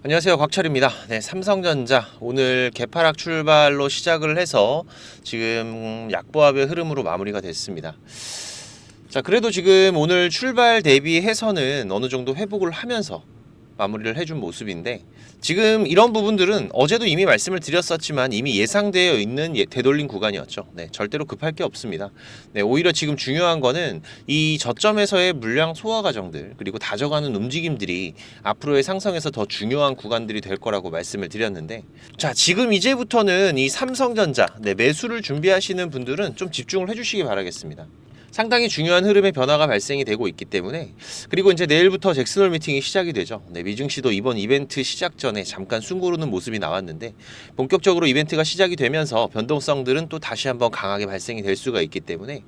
안녕하세요, 곽철입니다. 네, 삼성전자 오늘 개파락 출발로 시작을 해서 지금 약보합의 흐름으로 마무리가 됐습니다. 자, 그래도 지금 오늘 출발 대비해서는 어느 정도 회복을 하면서 마무리를 해준 모습인데, 지금 이런 부분들은 어제도 이미 말씀을 드렸었지만 이미 예상되어 있는 되돌림 구간이었죠. 네, 절대로 급할 게 없습니다. 네, 오히려 지금 중요한 거는 이 저점에서의 물량 소화 과정들, 그리고 다져가는 움직임들이 앞으로의 상승에서 더 중요한 구간들이 될 거라고 말씀을 드렸는데, 자, 지금 이제부터는 이 삼성전자 매수를 준비하시는 분들은 좀 집중을 해주시기 바라겠습니다. 상당히 중요한 흐름의 변화가 발생이 되고 있기 때문에, 그리고 이제 내일부터 잭슨홀 미팅이 시작이 되죠. 미증시도 이번 이벤트 시작 전에 잠깐 숨고르는 모습이 나왔는데, 본격적으로 이벤트가 시작이 되면서 변동성들은 또 다시 한번 강하게 발생이 될 수가 있기 때문에,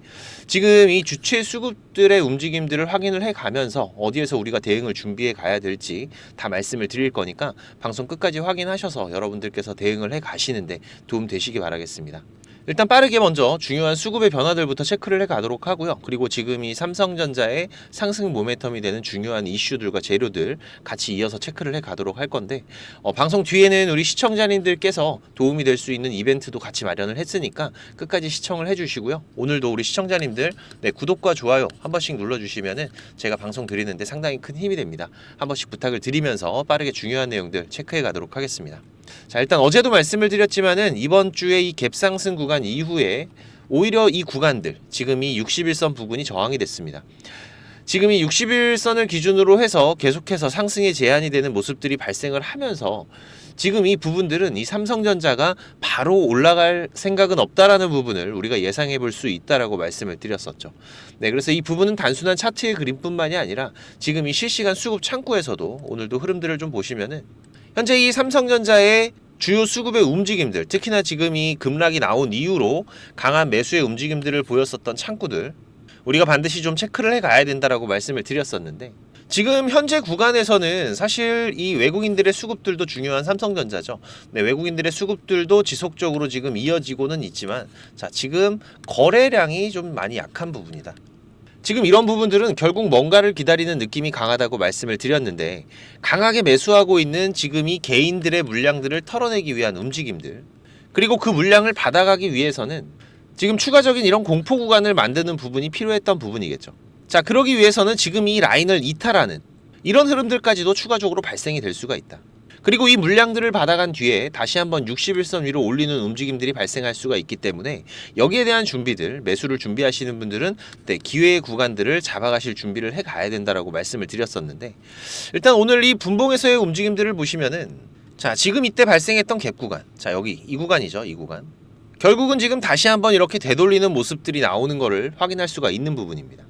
지금 이 주체 수급들의 움직임들을 확인을 해가면서 어디에서 우리가 대응을 준비해 가야 될지 다 말씀을 드릴 거니까 방송 끝까지 확인하셔서 여러분들께서 대응을 해 가시는데 도움 되시기 바라겠습니다. 일단 빠르게 먼저 중요한 수급의 변화들부터 체크를 해 가도록 하고요. 그리고 지금 이 삼성전자의 상승 모멘텀이 되는 중요한 이슈들과 재료들 같이 이어서 체크를 해 가도록 할 건데, 방송 뒤에는 우리 시청자님들께서 도움이 될 수 있는 이벤트도 같이 마련을 했으니까 끝까지 시청을 해주시고요. 오늘도 우리 시청자님들 구독과 좋아요 한 번씩 눌러주시면은 제가 방송 드리는데 상당히 큰 힘이 됩니다. 한 번씩 부탁을 드리면서 빠르게 중요한 내용들 체크해 가도록 하겠습니다. 자, 일단 어제도 말씀을 드렸지만은 이번 주에 이 갭상승 구간 이후에 오히려 이 구간들, 지금 이 61선 부근이 저항이 됐습니다. 지금 이 61선을 기준으로 해서 계속해서 상승의 제한이 되는 모습들이 발생을 하면서 지금 이 부분들은 이 삼성전자가 바로 올라갈 생각은 없다라는 부분을 우리가 예상해 볼 수 있다라고 말씀을 드렸었죠. 네, 그래서 이 부분은 단순한 차트의 그림뿐만이 아니라 지금 이 실시간 수급 창구에서도 오늘도 흐름들을 좀 보시면은 현재 이 삼성전자의 주요 수급의 움직임들, 특히나 지금 이 급락이 나온 이후로 강한 매수의 움직임들을 보였었던 창구들, 우리가 반드시 좀 체크를 해 가야 된다라고 말씀을 드렸었는데, 지금 현재 구간에서는 사실 이 외국인들의 수급들도 중요한 삼성전자죠. 네, 외국인들의 수급들도 지속적으로 지금 이어지고는 있지만, 자, 지금 거래량이 좀 많이 약한 부분이다. 지금 이런 부분들은 결국 뭔가를 기다리는 느낌이 강하다고 말씀을 드렸는데, 강하게 매수하고 있는 지금 이 개인들의 물량들을 털어내기 위한 움직임들, 그리고 그 물량을 받아가기 위해서는 지금 추가적인 이런 공포 구간을 만드는 부분이 필요했던 부분이겠죠. 자, 그러기 위해서는 지금 이 라인을 이탈하는 이런 흐름들까지도 추가적으로 발생이 될 수가 있다. 그리고 이 물량들을 받아간 뒤에 다시 한번 61선 위로 올리는 움직임들이 발생할 수가 있기 때문에, 여기에 대한 준비들, 매수를 준비하시는 분들은 기회의 구간들을 잡아가실 준비를 해 가야 된다라고 말씀을 드렸었는데, 일단 오늘 이 분봉에서의 움직임들을 보시면은, 자, 지금 이때 발생했던 갭 구간, 자, 여기 이 구간이죠. 이 구간, 결국은 지금 다시 한번 이렇게 되돌리는 모습들이 나오는 거를 확인할 수가 있는 부분입니다.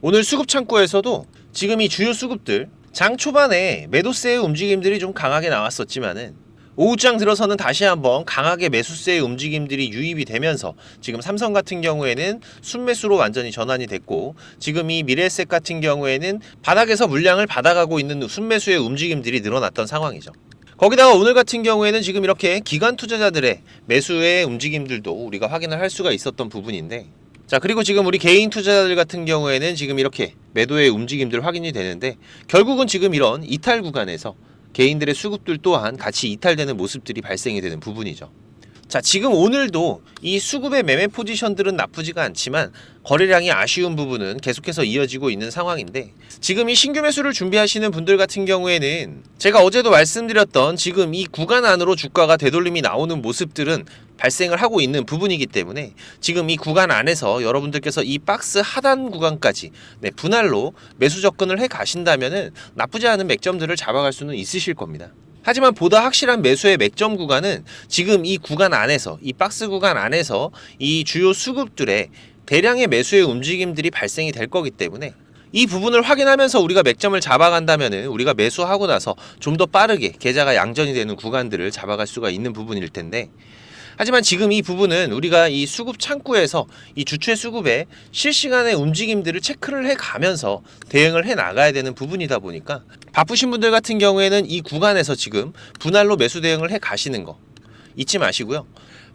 오늘 수급 창구에서도 지금 이 주요 수급들, 장 초반에 매도세의 움직임들이 좀 강하게 나왔었지만은 오후장 들어서는 다시 한번 강하게 매수세의 움직임들이 유입이 되면서 지금 삼성 같은 경우에는 순매수로 완전히 전환이 됐고, 지금 이 미래에셋 같은 경우에는 바닥에서 물량을 받아가고 있는 순매수의 움직임들이 늘어났던 상황이죠. 거기다가 오늘 같은 경우에는 지금 이렇게 기관 투자자들의 매수의 움직임들도 우리가 확인을 할 수가 있었던 부분인데, 자, 그리고 지금 우리 개인 투자자들 같은 경우에는 지금 이렇게 매도의 움직임들 확인이 되는데, 결국은 지금 이런 이탈 구간에서 개인들의 수급들 또한 같이 이탈되는 모습들이 발생이 되는 부분이죠. 자, 지금 오늘도 이 수급의 매매 포지션들은 나쁘지가 않지만 거래량이 아쉬운 부분은 계속해서 이어지고 있는 상황인데, 지금 이 신규 매수를 준비하시는 분들 같은 경우에는 제가 어제도 말씀드렸던 지금 이 구간 안으로 주가가 되돌림이 나오는 모습들은 발생을 하고 있는 부분이기 때문에, 지금 이 구간 안에서 여러분들께서 이 박스 하단 구간까지 분할로 매수 접근을 해 가신다면은 나쁘지 않은 맥점들을 잡아갈 수는 있으실 겁니다. 하지만 보다 확실한 매수의 맥점 구간은 지금 이 구간 안에서, 이 박스 구간 안에서 이 주요 수급들의 대량의 매수의 움직임들이 발생이 될 거기 때문에, 이 부분을 확인하면서 우리가 맥점을 잡아간다면은 우리가 매수하고 나서 좀 더 빠르게 계좌가 양전이 되는 구간들을 잡아갈 수가 있는 부분일 텐데, 하지만 지금 이 부분은 우리가 이 수급 창구에서 이 주체 수급의 실시간의 움직임들을 체크를 해 가면서 대응을 해 나가야 되는 부분이다 보니까, 바쁘신 분들 같은 경우에는 이 구간에서 지금 분할로 매수 대응을 해 가시는 거 잊지 마시고요.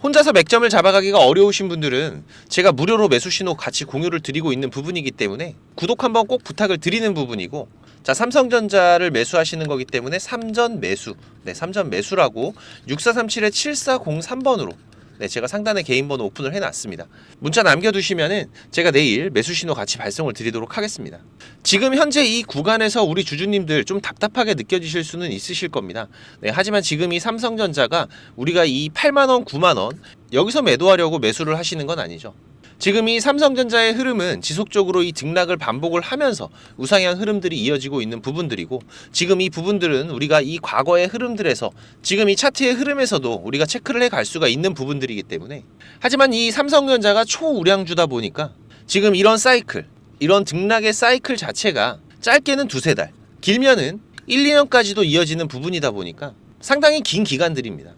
혼자서 맥점을 잡아가기가 어려우신 분들은 제가 무료로 매수 신호 같이 공유를 드리고 있는 부분이기 때문에 구독 한번 꼭 부탁을 드리는 부분이고, 자, 삼성전자를 매수하시는 거기 때문에 삼전 매수. 네, 삼전 매수라고 6437-7403번으로 네, 제가 상단에 개인 번호 오픈을 해놨습니다. 문자 남겨두시면은 제가 내일 매수 신호 같이 발송을 드리도록 하겠습니다. 지금 현재 이 구간에서 우리 주주님들 좀 답답하게 느껴지실 수는 있으실 겁니다. 네, 하지만 지금 이 삼성전자가 우리가 이 8만원, 9만원 여기서 매도하려고 매수를 하시는 건 아니죠. 지금 이 삼성전자의 흐름은 지속적으로 이 등락을 반복을 하면서 우상향 흐름들이 이어지고 있는 부분들이고, 지금 이 부분들은 우리가 이 과거의 흐름들에서 지금 이 차트의 흐름에서도 우리가 체크를 해 갈 수가 있는 부분들이기 때문에, 하지만 이 삼성전자가 초우량주다 보니까 지금 이런 사이클, 이런 등락의 사이클 자체가 짧게는 두세 달, 길면은 1, 2년까지도 이어지는 부분이다 보니까 상당히 긴 기간들입니다.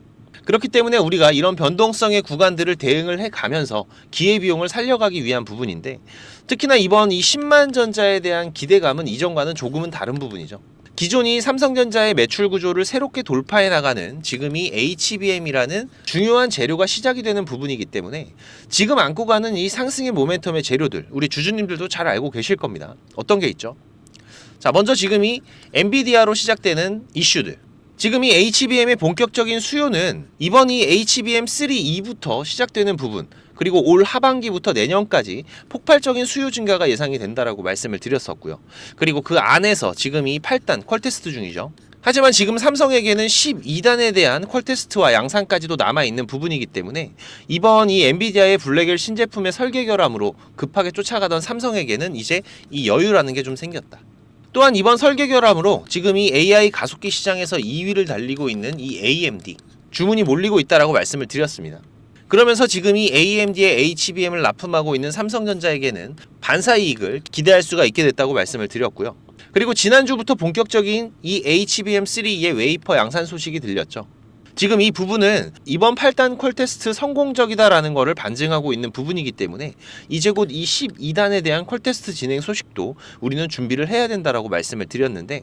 그렇기 때문에 우리가 이런 변동성의 구간들을 대응을 해가면서 기회비용을 살려가기 위한 부분인데, 특히나 이번 이 10만 전자에 대한 기대감은 이전과는 조금은 다른 부분이죠. 기존이 삼성전자의 매출 구조를 새롭게 돌파해 나가는 지금 이 HBM이라는 중요한 재료가 시작이 되는 부분이기 때문에 지금 안고 가는 이 상승의 모멘텀의 재료들, 우리 주주님들도 잘 알고 계실 겁니다. 어떤 게 있죠? 자, 먼저 지금 이 엔비디아로 시작되는 이슈들, 지금 이 HBM의 본격적인 수요는 이번 이 HBM3E부터 시작되는 부분, 그리고 올 하반기부터 내년까지 폭발적인 수요 증가가 예상이 된다라고 말씀을 드렸었고요. 그리고 그 안에서 지금 이 8단 퀄 테스트 중이죠. 하지만 지금 삼성에게는 12단에 대한 퀄 테스트와 양산까지도 남아있는 부분이기 때문에 이번 이 엔비디아의 블랙엘 신제품의 설계 결함으로 급하게 쫓아가던 삼성에게는 이제 이 여유라는 게 좀 생겼다. 또한 이번 설계 결함으로 지금 이 AI 가속기 시장에서 2위를 달리고 있는 이 AMD 주문이 몰리고 있다라고 말씀을 드렸습니다. 그러면서 지금 이 AMD의 HBM을 납품하고 있는 삼성전자에게는 반사이익을 기대할 수가 있게 됐다고 말씀을 드렸고요. 그리고 지난주부터 본격적인 이 HBM3의 웨이퍼 양산 소식이 들렸죠. 지금 이 부분은 이번 8단 퀄 테스트 성공적이다라는 것을 반증하고 있는 부분이기 때문에 이제 곧 이 12단에 대한 퀄 테스트 진행 소식도 우리는 준비를 해야 된다라고 말씀을 드렸는데,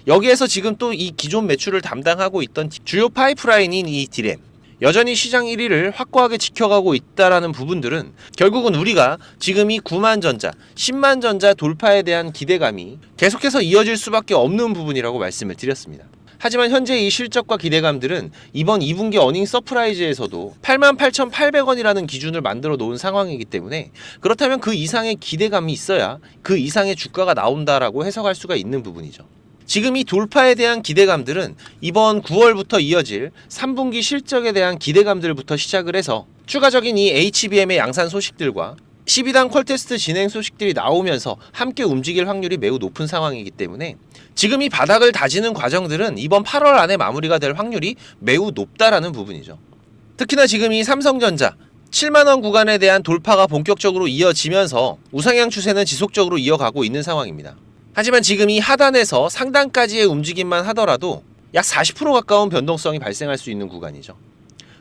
여기에서 지금 또 이 기존 매출을 담당하고 있던 주요 파이프라인인 이 디램, 여전히 시장 1위를 확고하게 지켜가고 있다라는 부분들은 결국은 우리가 지금 이 9만 전자, 10만 전자 돌파에 대한 기대감이 계속해서 이어질 수밖에 없는 부분이라고 말씀을 드렸습니다. 하지만 현재 이 실적과 기대감들은 이번 2분기 어닝 서프라이즈에서도 88,800원이라는 기준을 만들어 놓은 상황이기 때문에, 그렇다면 그 이상의 기대감이 있어야 그 이상의 주가가 나온다라고 해석할 수가 있는 부분이죠. 지금 이 돌파에 대한 기대감들은 이번 9월부터 이어질 3분기 실적에 대한 기대감들부터 시작을 해서 추가적인 이 HBM의 양산 소식들과 12단 퀄 테스트 진행 소식들이 나오면서 함께 움직일 확률이 매우 높은 상황이기 때문에 지금 이 바닥을 다지는 과정들은 이번 8월 안에 마무리가 될 확률이 매우 높다라는 부분이죠. 특히나 지금 이 삼성전자 7만원 구간에 대한 돌파가 본격적으로 이어지면서 우상향 추세는 지속적으로 이어가고 있는 상황입니다. 하지만 지금 이 하단에서 상단까지의 움직임만 하더라도 약 40% 가까운 변동성이 발생할 수 있는 구간이죠.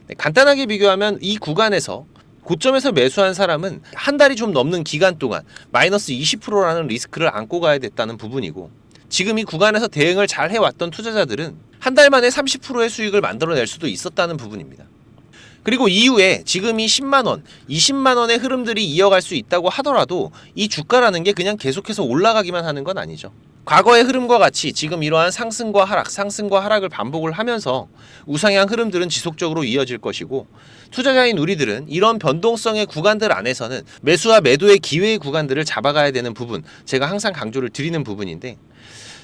네, 간단하게 비교하면 이 구간에서 고점에서 매수한 사람은 한 달이 좀 넘는 기간 동안 마이너스 20%라는 리스크를 안고 가야 됐다는 부분이고, 지금 이 구간에서 대응을 잘 해왔던 투자자들은 한 달 만에 30%의 수익을 만들어낼 수도 있었다는 부분입니다. 그리고 이후에 지금 이 10만원, 20만원의 흐름들이 이어갈 수 있다고 하더라도 이 주가라는 게 그냥 계속해서 올라가기만 하는 건 아니죠. 과거의 흐름과 같이 지금 이러한 상승과 하락, 상승과 하락을 반복을 하면서 우상향 흐름들은 지속적으로 이어질 것이고, 투자자인 우리들은 이런 변동성의 구간들 안에서는 매수와 매도의 기회의 구간들을 잡아가야 되는 부분, 제가 항상 강조를 드리는 부분인데,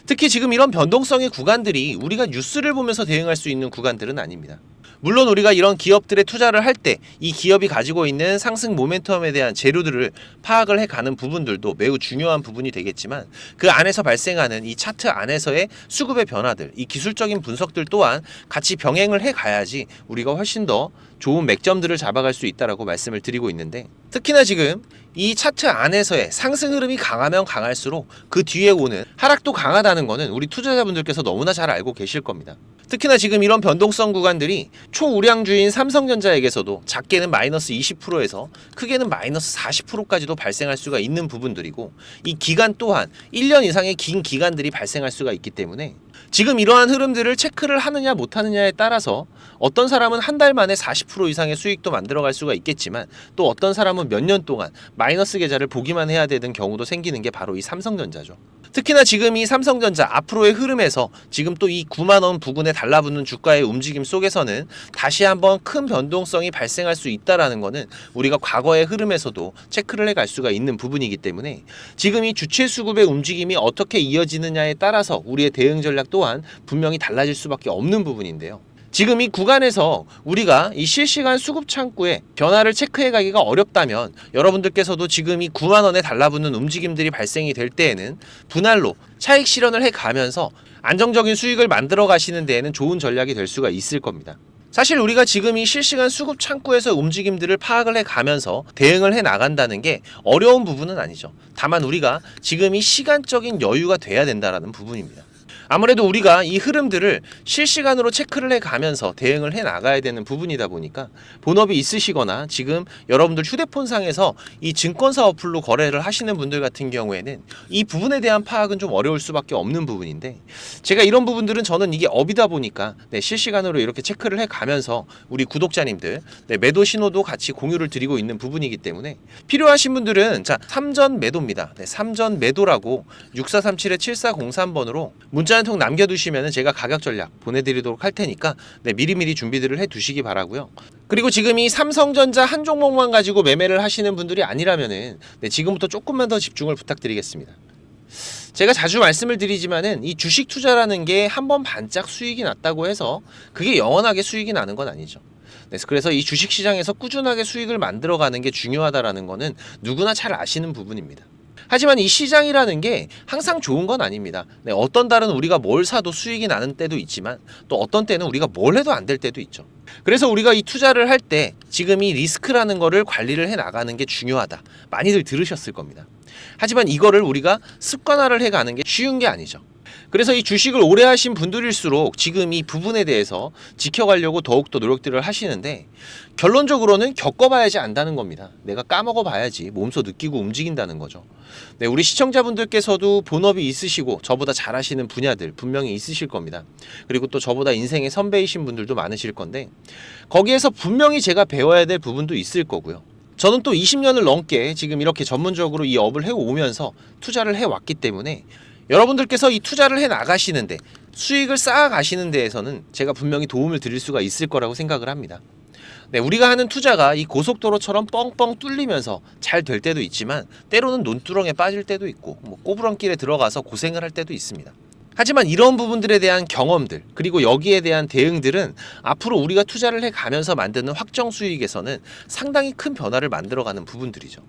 특히 지금 이런 변동성의 구간들이 우리가 뉴스를 보면서 대응할 수 있는 구간들은 아닙니다. 물론 우리가 이런 기업들에 투자를 할 때 이 기업이 가지고 있는 상승 모멘텀에 대한 재료들을 파악을 해가는 부분들도 매우 중요한 부분이 되겠지만, 그 안에서 발생하는 이 차트 안에서의 수급의 변화들, 이 기술적인 분석들 또한 같이 병행을 해가야지 우리가 훨씬 더 좋은 맥점들을 잡아갈 수 있다라고 말씀을 드리고 있는데, 특히나 지금 이 차트 안에서의 상승 흐름이 강하면 강할수록 그 뒤에 오는 하락도 강하다는 거는 우리 투자자분들께서 너무나 잘 알고 계실 겁니다. 특히나 지금 이런 변동성 구간들이 초우량주인 삼성전자에게서도 작게는 마이너스 20%에서 크게는 마이너스 40%까지도 발생할 수가 있는 부분들이고, 이 기간 또한 1년 이상의 긴 기간들이 발생할 수가 있기 때문에 지금 이러한 흐름들을 체크를 하느냐 못하느냐에 따라서 어떤 사람은 한 달 만에 40% 이상의 수익도 만들어갈 수가 있겠지만 또 어떤 사람은 몇 년 동안 마이너스 계좌를 보기만 해야 되는 경우도 생기는 게 바로 이 삼성전자죠. 특히나 지금 이 삼성전자 앞으로의 흐름에서 지금 또 이 9만 원 부근에 달라붙는 주가의 움직임 속에서는 다시 한번 큰 변동성이 발생할 수 있다라는 거는 우리가 과거의 흐름에서도 체크를 해갈 수가 있는 부분이기 때문에 지금 이 주체 수급의 움직임이 어떻게 이어지느냐에 따라서 우리의 대응 전략 또한 분명히 달라질 수밖에 없는 부분인데요. 지금 이 구간에서 우리가 이 실시간 수급 창구에 변화를 체크해 가기가 어렵다면 여러분들께서도 지금 이 9만 원에 달라붙는 움직임들이 발생이 될 때에는 분할로 차익 실현을 해 가면서 안정적인 수익을 만들어 가시는 데에는 좋은 전략이 될 수가 있을 겁니다. 사실 우리가 지금 이 실시간 수급 창구에서 움직임들을 파악을 해 가면서 대응을 해 나간다는 게 어려운 부분은 아니죠. 다만 우리가 지금 이 시간적인 여유가 돼야 된다라는 부분입니다. 아무래도 우리가 이 흐름들을 실시간으로 체크를 해 가면서 대응을 해 나가야 되는 부분이다 보니까 본업이 있으시거나 지금 여러분들 휴대폰상에서 이 증권사 어플로 거래를 하시는 분들 같은 경우에는 이 부분에 대한 파악은 좀 어려울 수밖에 없는 부분인데 제가 이런 부분들은 저는 이게 업이다 보니까 실시간으로 이렇게 체크를 해 가면서 우리 구독자님들 매도 신호도 같이 공유를 드리고 있는 부분이기 때문에 필요하신 분들은 자 3전 매도입니다. 3전 매도라고 6437-7403번으로 문자 한 통 남겨두시면 제가 가격 전략 보내드리도록 할 테니까 미리미리 준비들을 해두시기 바라고요. 그리고 지금 이 삼성전자 한 종목만 가지고 매매를 하시는 분들이 아니라면은 지금부터 조금만 더 집중을 부탁드리겠습니다. 제가 자주 말씀을 드리지만은 이 주식 투자라는 게 한 번 반짝 수익이 났다고 해서 그게 영원하게 수익이 나는 건 아니죠. 그래서 이 주식 시장에서 꾸준하게 수익을 만들어가는 게 중요하다라는 거는 누구나 잘 아시는 부분입니다. 하지만 이 시장이라는 게 항상 좋은 건 아닙니다. 어떤 달은 우리가 뭘 사도 수익이 나는 때도 있지만 또 어떤 때는 우리가 뭘 해도 안 될 때도 있죠. 그래서 우리가 이 투자를 할 때 지금 이 리스크라는 거를 관리를 해 나가는 게 중요하다. 많이들 들으셨을 겁니다. 하지만 이거를 우리가 습관화를 해 가는 게 쉬운 게 아니죠. 그래서 이 주식을 오래 하신 분들일수록 지금 이 부분에 대해서 지켜가려고 더욱더 노력들을 하시는데 결론적으로는 겪어봐야지 안다는 겁니다. 내가 까먹어봐야지 몸소 느끼고 움직인다는 거죠. 우리 시청자분들께서도 본업이 있으시고 저보다 잘하시는 분야들 분명히 있으실 겁니다. 그리고 또 저보다 인생의 선배이신 분들도 많으실 건데 거기에서 분명히 제가 배워야 될 부분도 있을 거고요. 저는 또 20년을 넘게 지금 이렇게 전문적으로 이 업을 해오면서 투자를 해왔기 때문에 여러분들께서 이 투자를 해 나가시는데 수익을 쌓아가시는 데에서는 제가 분명히 도움을 드릴 수가 있을 거라고 생각을 합니다. 우리가 하는 투자가 이 고속도로처럼 뻥뻥 뚫리면서 잘 될 때도 있지만 때로는 논두렁에 빠질 때도 있고 꼬부랑길에 들어가서 고생을 할 때도 있습니다. 하지만 이런 부분들에 대한 경험들 그리고 여기에 대한 대응들은 앞으로 우리가 투자를 해가면서 만드는 확정 수익에서는 상당히 큰 변화를 만들어가는 부분들이죠.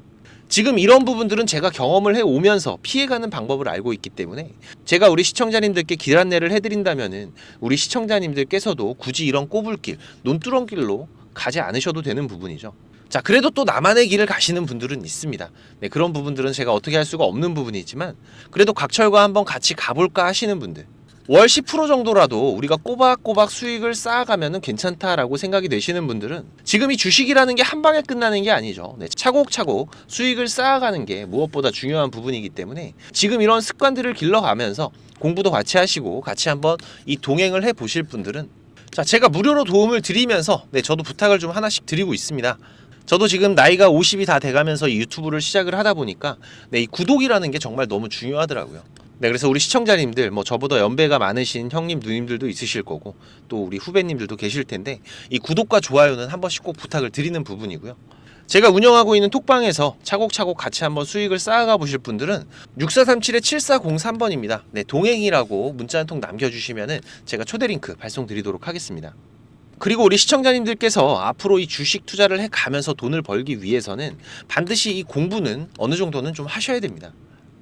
지금 이런 부분들은 제가 경험을 해오면서 피해가는 방법을 알고 있기 때문에 제가 우리 시청자님들께 길 안내를 해드린다면은 우리 시청자님들께서도 굳이 이런 꼬불길, 논두렁길로 가지 않으셔도 되는 부분이죠. 자, 그래도 또 나만의 길을 가시는 분들은 있습니다. 그런 부분들은 제가 어떻게 할 수가 없는 부분이지만 그래도 각철과 한번 같이 가볼까 하시는 분들 월 10% 정도라도 우리가 꼬박꼬박 수익을 쌓아가면 괜찮다라고 생각이 되시는 분들은 지금 이 주식이라는 게 한 방에 끝나는 게 아니죠. 차곡차곡 수익을 쌓아가는 게 무엇보다 중요한 부분이기 때문에 지금 이런 습관들을 길러가면서 공부도 같이 하시고 같이 한번 이 동행을 해보실 분들은 자, 제가 무료로 도움을 드리면서 저도 부탁을 좀 하나씩 드리고 있습니다. 저도 지금 나이가 50이 다 돼가면서 이 유튜브를 시작을 하다 보니까 이 구독이라는 게 정말 너무 중요하더라고요. 그래서 우리 시청자님들 저보다 연배가 많으신 형님 누님들도 있으실 거고 또 우리 후배님들도 계실 텐데 이 구독과 좋아요는 한 번씩 꼭 부탁을 드리는 부분이고요. 제가 운영하고 있는 톡방에서 차곡차곡 같이 한번 수익을 쌓아가 보실 분들은 6437-7403번입니다. 동행이라고 문자 한 통 남겨주시면 제가 초대 링크 발송드리도록 하겠습니다. 그리고 우리 시청자님들께서 앞으로 이 주식 투자를 해가면서 돈을 벌기 위해서는 반드시 이 공부는 어느 정도는 좀 하셔야 됩니다.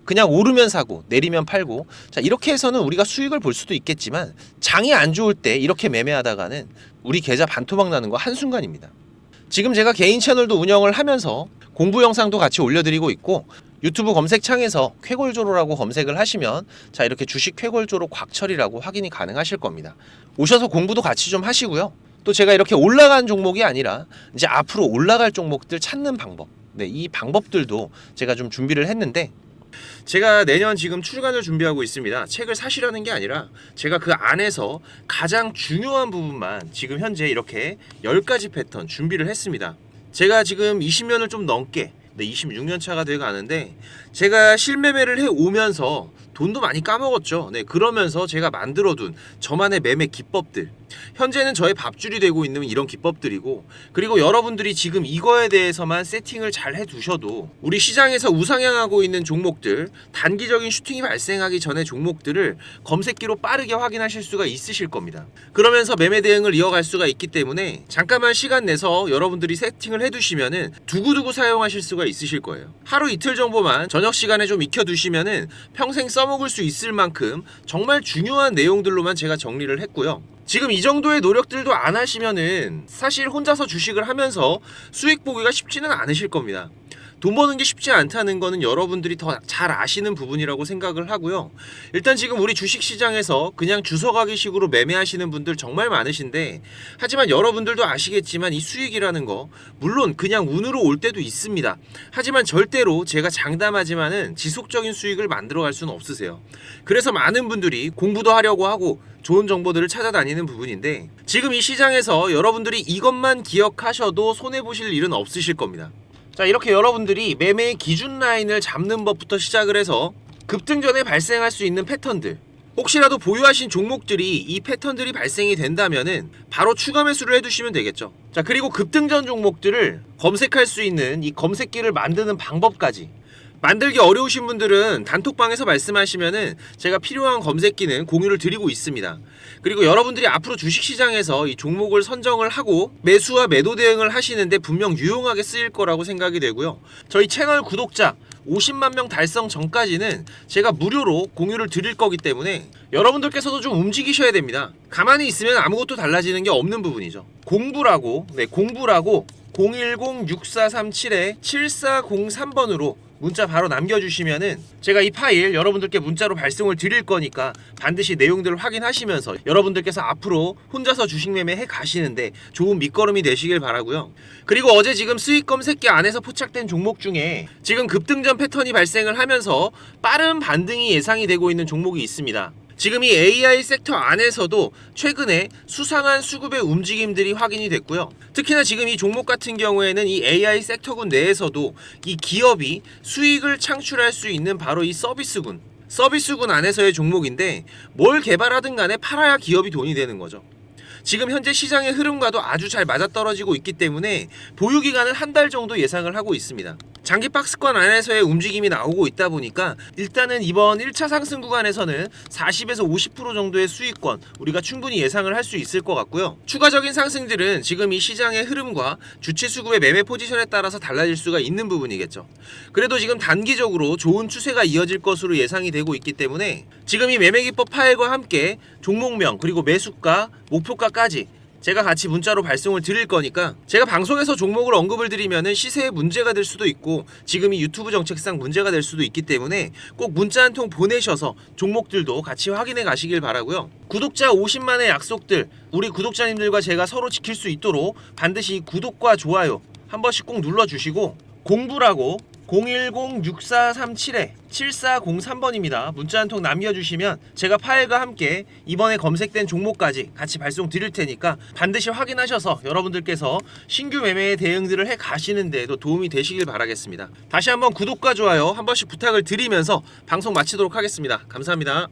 그냥 오르면 사고 내리면 팔고 자 이렇게 해서는 우리가 수익을 볼 수도 있겠지만 장이 안 좋을 때 이렇게 매매하다가는 우리 계좌 반토막 나는 거 한순간입니다. 지금 제가 개인 채널도 운영을 하면서 공부 영상도 같이 올려드리고 있고 유튜브 검색창에서 쾌골조로라고 검색을 하시면 자 이렇게 주식 쾌골조로 곽철이라고 확인이 가능하실 겁니다. 오셔서 공부도 같이 좀 하시고요. 또 제가 이렇게 올라간 종목이 아니라 이제 앞으로 올라갈 종목들 찾는 방법 이 방법들도 제가 좀 준비를 했는데 제가 내년 지금 출간을 준비하고 있습니다. 책을 사시라는 게 아니라 제가 그 안에서 가장 중요한 부분만 지금 현재 이렇게 10가지 패턴 준비를 했습니다. 제가 지금 20년을 좀 넘게 26년 차가 돼 가는데 제가 실매매를 해 오면서 돈도 많이 까먹었죠. 그러면서 제가 만들어둔 저만의 매매 기법들, 현재는 저의 밥줄이 되고 있는 이런 기법들이고, 그리고 여러분들이 지금 이거에 대해서만 세팅을 잘 해두셔도 우리 시장에서 우상향하고 있는 종목들, 단기적인 슈팅이 발생하기 전에 종목들을 검색기로 빠르게 확인하실 수가 있으실 겁니다. 그러면서 매매 대응을 이어갈 수가 있기 때문에 잠깐만 시간 내서 여러분들이 세팅을 해두시면은 두고두고 사용하실 수가 있으실 거예요. 하루 이틀 정도만 저녁 시간에 좀 익혀두시면은 평생 써먹을 수 있을 만큼 정말 중요한 내용들로만 제가 정리를 했고요. 지금 이 정도의 노력들도 안 하시면은 사실 혼자서 주식을 하면서 수익 보기가 쉽지는 않으실 겁니다. 돈 버는 게 쉽지 않다는 거는 여러분들이 더 잘 아시는 부분이라고 생각을 하고요. 일단 지금 우리 주식시장에서 그냥 주워가기식으로 매매하시는 분들 정말 많으신데, 하지만 여러분들도 아시겠지만 이 수익이라는 거 물론 그냥 운으로 올 때도 있습니다. 하지만 절대로 제가 장담하지만은 지속적인 수익을 만들어갈 수는 없으세요. 그래서 많은 분들이 공부도 하려고 하고 좋은 정보들을 찾아다니는 부분인데, 지금 이 시장에서 여러분들이 이것만 기억하셔도 손해보실 일은 없으실 겁니다. 자, 이렇게 여러분들이 매매의 기준 라인을 잡는 법부터 시작을 해서 급등 전에 발생할 수 있는 패턴들, 혹시라도 보유하신 종목들이 이 패턴들이 발생이 된다면은 바로 추가 매수를 해두시면 되겠죠. 자, 그리고 급등 전 종목들을 검색할 수 있는 이 검색기를 만드는 방법까지, 만들기 어려우신 분들은 단톡방에서 말씀하시면은 제가 필요한 검색기는 공유를 드리고 있습니다. 그리고 여러분들이 앞으로 주식시장에서 이 종목을 선정을 하고 매수와 매도 대응을 하시는데 분명 유용하게 쓰일 거라고 생각이 되고요. 저희 채널 구독자 50만 명 달성 전까지는 제가 무료로 공유를 드릴 거기 때문에 여러분들께서도 좀 움직이셔야 됩니다. 가만히 있으면 아무것도 달라지는 게 없는 부분이죠. 공부라고 010-6437-7403번으로 문자 바로 남겨주시면은 제가 이 파일 여러분들께 문자로 발송을 드릴 거니까 반드시 내용들을 확인하시면서 여러분들께서 앞으로 혼자서 주식 매매해 가시는데 좋은 밑거름이 되시길 바라고요. 그리고 어제 지금 수익 검색기 안에서 포착된 종목 중에 지금 급등전 패턴이 발생을 하면서 빠른 반등이 예상이 되고 있는 종목이 있습니다. 지금 이 AI 섹터 안에서도 최근에 수상한 수급의 움직임들이 확인이 됐고요. 특히나 지금 이 종목 같은 경우에는 이 AI 섹터군 내에서도 이 기업이 수익을 창출할 수 있는 바로 이 서비스군 안에서의 종목인데, 뭘 개발하든 간에 팔아야 기업이 돈이 되는 거죠. 지금 현재 시장의 흐름과도 아주 잘 맞아떨어지고 있기 때문에 보유기간은 한 달 정도 예상을 하고 있습니다. 장기 박스권 안에서의 움직임이 나오고 있다 보니까 일단은 이번 1차 상승 구간에서는 40에서 50% 정도의 수익권 우리가 충분히 예상을 할 수 있을 것 같고요. 추가적인 상승들은 지금 이 시장의 흐름과 주체 수급의 매매 포지션에 따라서 달라질 수가 있는 부분이겠죠. 그래도 지금 단기적으로 좋은 추세가 이어질 것으로 예상이 되고 있기 때문에 지금 이 매매 기법 파일과 함께 종목명 그리고 매수가, 목표가까지 제가 같이 문자로 발송을 드릴 거니까, 제가 방송에서 종목을 언급을 드리면은 시세에 문제가 될 수도 있고 지금 이 유튜브 정책상 문제가 될 수도 있기 때문에 꼭 문자 한 통 보내셔서 종목들도 같이 확인해 가시길 바라고요. 구독자 50만의 약속들, 우리 구독자님들과 제가 서로 지킬 수 있도록 반드시 구독과 좋아요 한 번씩 꼭 눌러주시고, 공부라고 010-6437-7403번입니다. 문자 한 통 남겨주시면 제가 파일과 함께 이번에 검색된 종목까지 같이 발송 드릴 테니까 반드시 확인하셔서 여러분들께서 신규 매매의 대응들을 해 가시는 데에도 도움이 되시길 바라겠습니다. 다시 한번 구독과 좋아요 한 번씩 부탁을 드리면서 방송 마치도록 하겠습니다. 감사합니다.